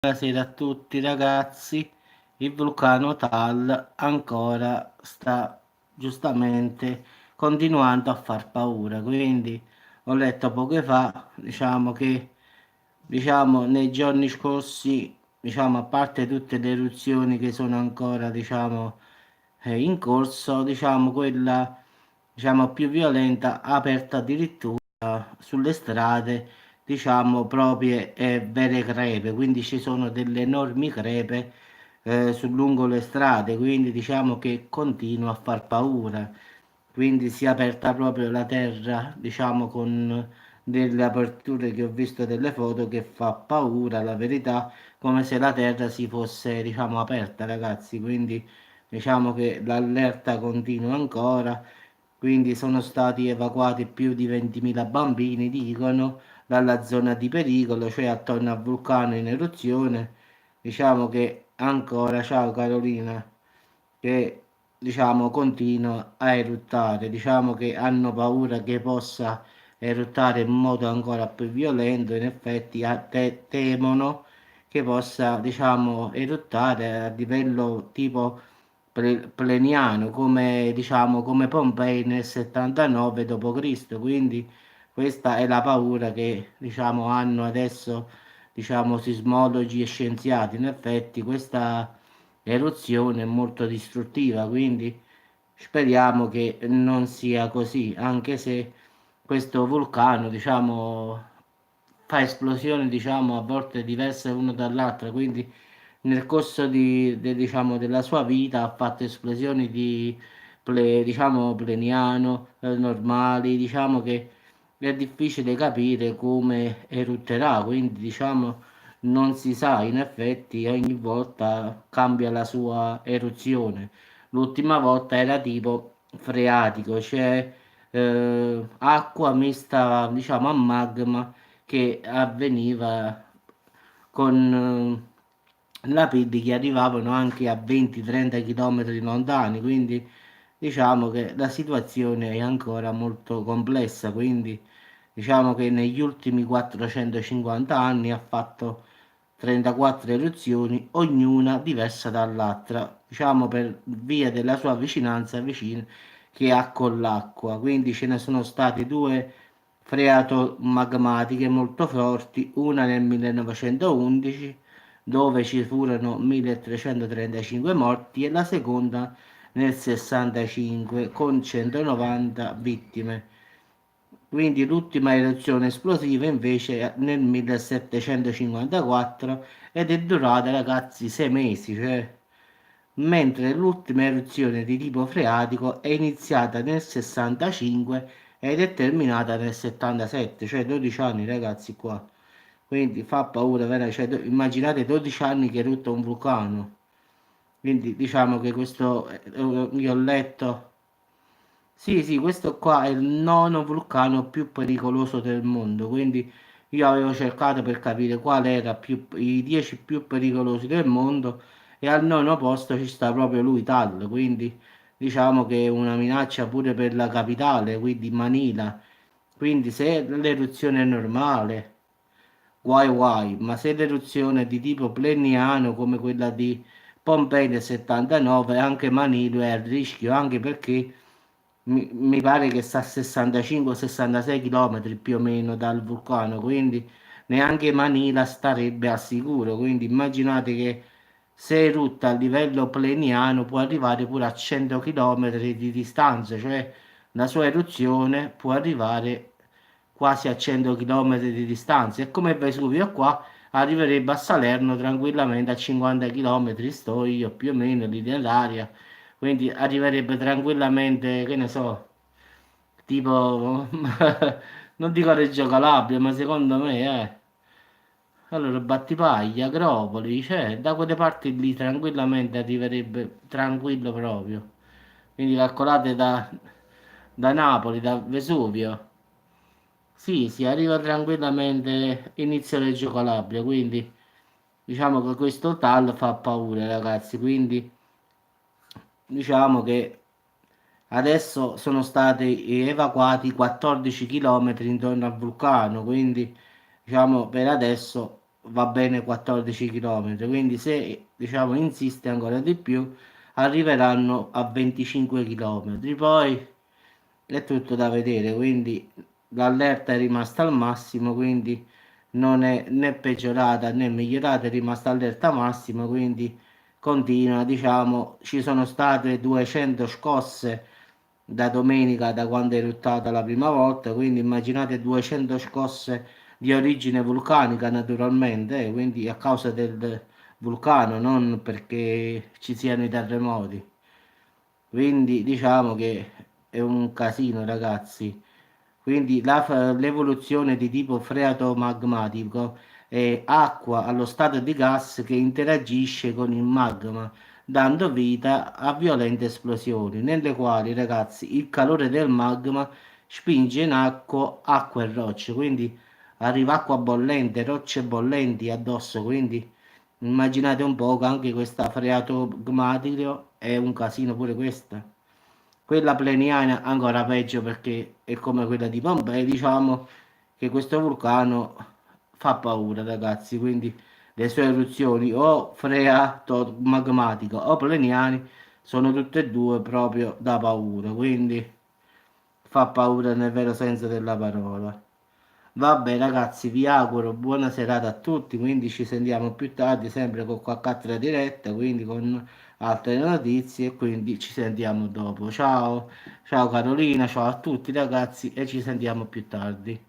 Buonasera a tutti ragazzi, il vulcano Tal ancora sta giustamente continuando a far paura, quindi ho letto poco fa, nei giorni scorsi, a parte tutte le eruzioni che sono ancora, in corso, quella, più violenta, ha aperto addirittura sulle strade, proprie vere crepe, quindi ci sono delle enormi crepe lungo le strade, quindi diciamo che continua a far paura. Quindi si è aperta proprio la terra, con delle aperture che ho visto delle foto che fa paura, la verità, come se la terra si fosse, aperta, ragazzi. Quindi diciamo che l'allerta continua ancora. Quindi sono stati evacuati più di 20.000 bambini, dicono, dalla zona di pericolo, cioè attorno al vulcano in eruzione. Diciamo che ancora, ciao Carolina, che continua a eruttare. Diciamo che hanno paura che possa eruttare in modo ancora più violento. In effetti temono che possa, eruttare a livello tipo pleniano, come, come Pompei nel 79 d.C. Quindi questa è la paura che, hanno adesso, sismologi e scienziati. In effetti questa eruzione è molto distruttiva, quindi speriamo che non sia così, anche se questo vulcano, fa esplosioni, a volte diverse l'uno dall'altra, quindi nel corso della sua vita ha fatto esplosioni di pleniano, normali, diciamo che è difficile capire come erutterà, quindi non si sa, in effetti ogni volta cambia la sua eruzione. L'ultima volta era tipo freatico, cioè acqua mista, a magma che avveniva con lapidi che arrivavano anche a 20-30 km lontani, quindi diciamo che la situazione è ancora molto complessa, quindi diciamo che negli ultimi 450 anni ha fatto 34 eruzioni, ognuna diversa dall'altra, per via della sua vicinanza vicina che ha con l'acqua. Quindi ce ne sono state due freato-magmatiche molto forti, una nel 1911 dove ci furono 1335 morti e la seconda nel 65 con 190 vittime. Quindi l'ultima eruzione esplosiva invece nel 1754 ed è durata, ragazzi, 6 mesi, cioè, mentre l'ultima eruzione di tipo freatico è iniziata nel 65 ed è terminata nel 77, cioè 12 anni, ragazzi, qua. Quindi fa paura, veramente. Cioè, immaginate 12 anni che erutta un vulcano. Quindi diciamo che questo, io ho letto, sì, sì, questo qua è il nono vulcano più pericoloso del mondo, quindi io avevo cercato per capire qual era i 10 più pericolosi del mondo e al nono posto ci sta proprio lui, Tal, quindi diciamo che è una minaccia pure per la capitale, quindi Manila. Quindi se l'eruzione è normale, guai guai, ma se l'eruzione è di tipo pleniano come quella di Pompei del 79, anche Manilo è a rischio, anche perché mi pare che sta a 65-66 km più o meno dal vulcano, quindi neanche Manila starebbe al sicuro. Quindi immaginate che se erutta a livello pleniano può arrivare pure a 100 km di distanza, cioè la sua eruzione può arrivare quasi a 100 km di distanza. E come Vesuvio qua arriverebbe a Salerno tranquillamente a 50 km, sto io più o meno lì nell'aria, quindi arriverebbe tranquillamente, che ne so, tipo, non dico Reggio Calabria, ma secondo me, allora Battipaglia, Agropoli, cioè da quelle parti lì tranquillamente arriverebbe tranquillo proprio. Quindi calcolate da Napoli, da Vesuvio. Sì, si arriva tranquillamente inizio Reggio Calabria, quindi diciamo che questo TAL fa paura, ragazzi, quindi diciamo che adesso sono stati evacuati 14 km intorno al vulcano, quindi per adesso va bene 14 km, quindi se diciamo insiste ancora di più arriveranno a 25 km. Poi è tutto da vedere, quindi l'allerta è rimasta al massimo, quindi non è né peggiorata né migliorata, è rimasta allerta massima, quindi continua, diciamo, ci sono state 200 scosse da domenica, da quando è eruttata la prima volta, quindi immaginate 200 scosse di origine vulcanica naturalmente, quindi a causa del vulcano, non perché ci siano i terremoti. Quindi diciamo che è un casino, ragazzi. Quindi l'evoluzione di tipo freatomagmatico è acqua allo stato di gas che interagisce con il magma, dando vita a violente esplosioni, nelle quali, ragazzi, il calore del magma spinge in acqua e rocce, quindi arriva acqua bollente, rocce bollenti addosso, quindi immaginate un po' che anche questa freatomagmatico è un casino pure questa. Quella pleniana ancora peggio perché è come quella di Pompei, diciamo che questo vulcano fa paura, ragazzi, quindi le sue eruzioni o freatomagmatiche o pleniani sono tutte e due proprio da paura, quindi fa paura nel vero senso della parola. Vabbè ragazzi, vi auguro buona serata a tutti, quindi ci sentiamo più tardi, sempre con qualche altra diretta, quindi con altre notizie, e quindi ci sentiamo dopo. Ciao, ciao Carolina, ciao a tutti ragazzi e ci sentiamo più tardi.